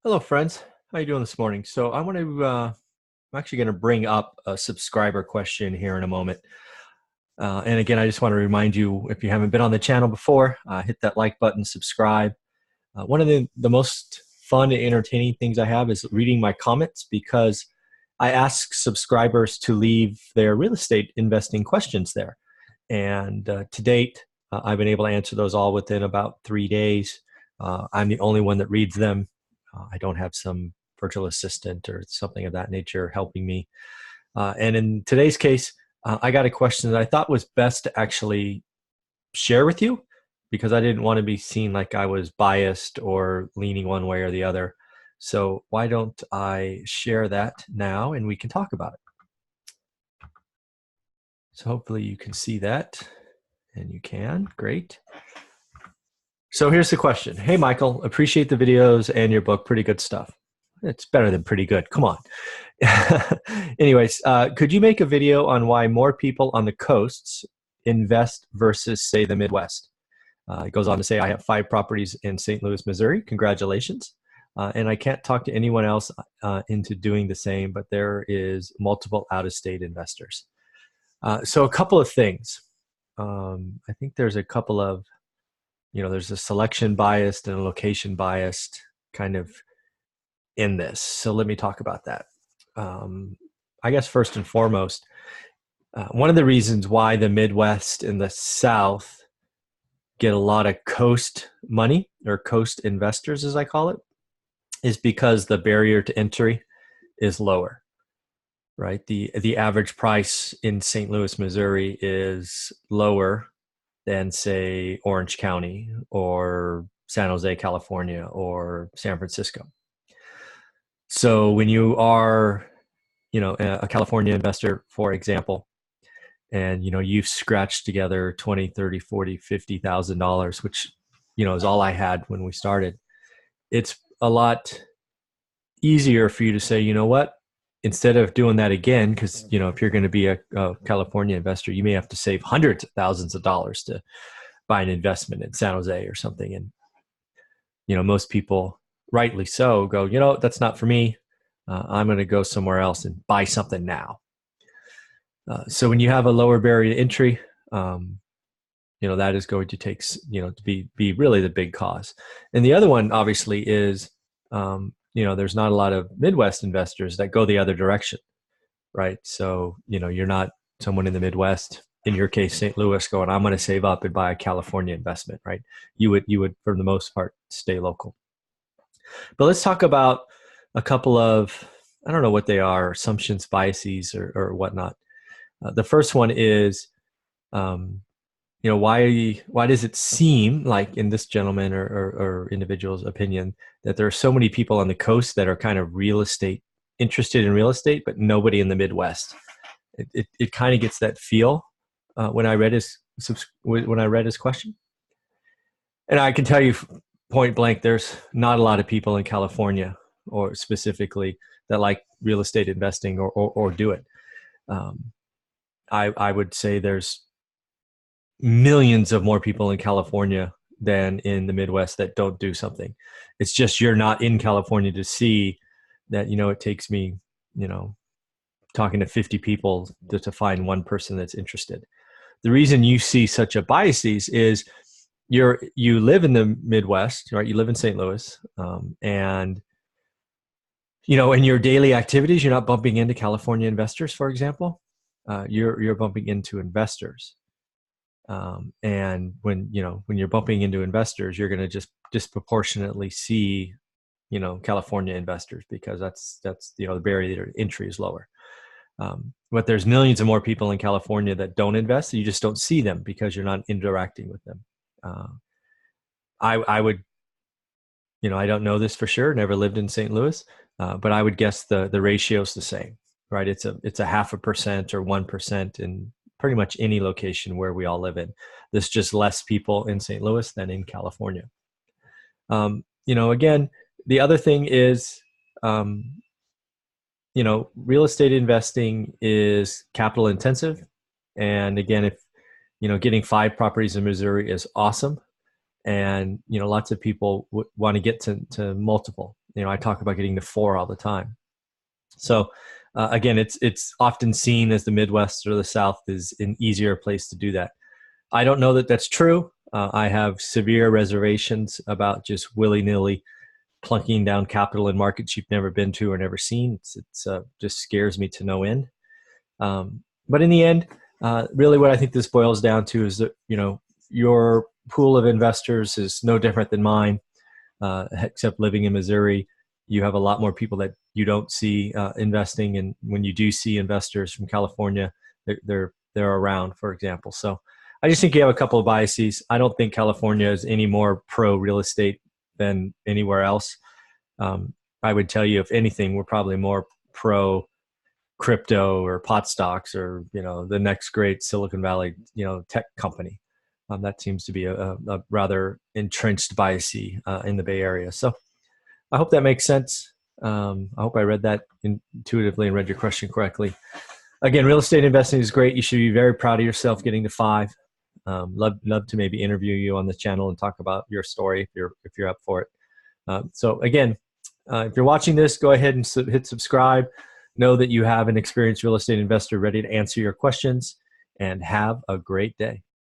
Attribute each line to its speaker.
Speaker 1: Hello, friends. How you doing this morning? So I want to, I'm actually going to bring up a subscriber question here in a moment. And again, I just want to remind you, if you haven't been on the channel before, hit that like button, subscribe. One of the most fun and entertaining things I have is reading my comments because I ask subscribers to leave their real estate investing questions there. And to date, I've been able to answer those all within about 3 days. I'm the only one that reads them. I don't have some virtual assistant or something of that nature helping me. And in today's case, I got a question that I thought was best to actually share with you because I didn't want to be seen like I was biased or leaning one way or the other. So why don't I share that now and we can talk about it. So hopefully you can see that, and you can. Great. So here's the question. Hey, Michael, appreciate the videos and your book. Pretty good stuff. It's better than pretty good. Come on. Anyways, could you make a video on why more people on the coasts invest versus, say, the Midwest? It goes on to say, I have 5 properties in St. Louis, Missouri. Congratulations. And I can't talk to anyone else into doing the same, but there is multiple out-of-state investors. So a couple of things. I think there's a couple of, there's a selection biased and a location biased kind of in this. So let me talk about that. I guess first and foremost, one of the reasons why the Midwest and the South get a lot of coast money, or coast investors, as I call it, is because the barrier to entry is lower, right? The average price in St. Louis, Missouri is lower than, say, Orange County or San Jose, California, or San Francisco. So when you are, a California investor, for example, and, you've scratched together 20, 30, 40, $50,000, which, is all I had when we started, it's a lot easier for you to say, you know what, instead of doing that again, because, if you're going to be a California investor, you may have to save hundreds of thousands of dollars to buy an investment in San Jose or something. And, most people, rightly so, go, that's not for me. I'm going to go somewhere else and buy something now. So when you have a lower barrier to entry, that is going to take, to be really the big cause. And the other one, obviously, is, there's not a lot of Midwest investors that go the other direction, right? So, you're not someone in the Midwest, in your case, St. Louis, going, I'm going to save up and buy a California investment, right? You would, for the most part, stay local. But let's talk about a couple of, I don't know what they are, assumptions, biases, or whatnot. The first one is, why does it seem like, in this gentleman or individual's opinion, that there are so many people on the coast that are kind of interested in real estate, but nobody in the Midwest? It kind of gets that feel when I read his question. And I can tell you point blank, there's not a lot of people in California, or specifically, that like real estate investing or do it. I would say there's millions of more people in California than in the Midwest that don't do something. It's just you're not in California to see that. It takes me, talking to 50 people to find one person that's interested. The reason you see such a biases is you live in the Midwest, right? You live in St. Louis, and in your daily activities, you're not bumping into California investors, for example. You're bumping into investors, and when you're bumping into investors, you're going to just disproportionately see California investors, because that's the barrier to entry is lower. But there's millions of more people in California that don't invest. You just don't see them because you're not interacting with them. I would, I don't know this for sure, never lived in St. Louis, but I would guess the ratio is the same, right? It's a 0.5% or 1% in pretty much any location where we all live in. There's just less people in St. Louis than in California. Again, the other thing is, real estate investing is capital intensive. And again, if, getting 5 properties in Missouri is awesome. And, lots of people want to get to multiple. I talk about getting to 4 all the time. So again, it's often seen as the Midwest or the South is an easier place to do that. I don't know that that's true. I have severe reservations about just willy-nilly plunking down capital in markets you've never been to or never seen. It's just scares me to no end. But in the end, really what I think this boils down to is that, your pool of investors is no different than mine, except living in Missouri, you have a lot more people that you don't see investing. And when you do see investors from California, they're around, for example. So I just think you have a couple of biases. I don't think California is any more pro real estate than anywhere else. I would tell you, if anything, we're probably more pro crypto or pot stocks or, the next great Silicon Valley, tech company. That seems to be a rather entrenched bias in the Bay Area. So I hope that makes sense. I hope I read that intuitively and read your question correctly. Again, real estate investing is great. You should be very proud of yourself getting to 5. Love to maybe interview you on the channel and talk about your story if you're up for it. So again, if you're watching this, go ahead and hit subscribe. Know that you have an experienced real estate investor ready to answer your questions, and have a great day.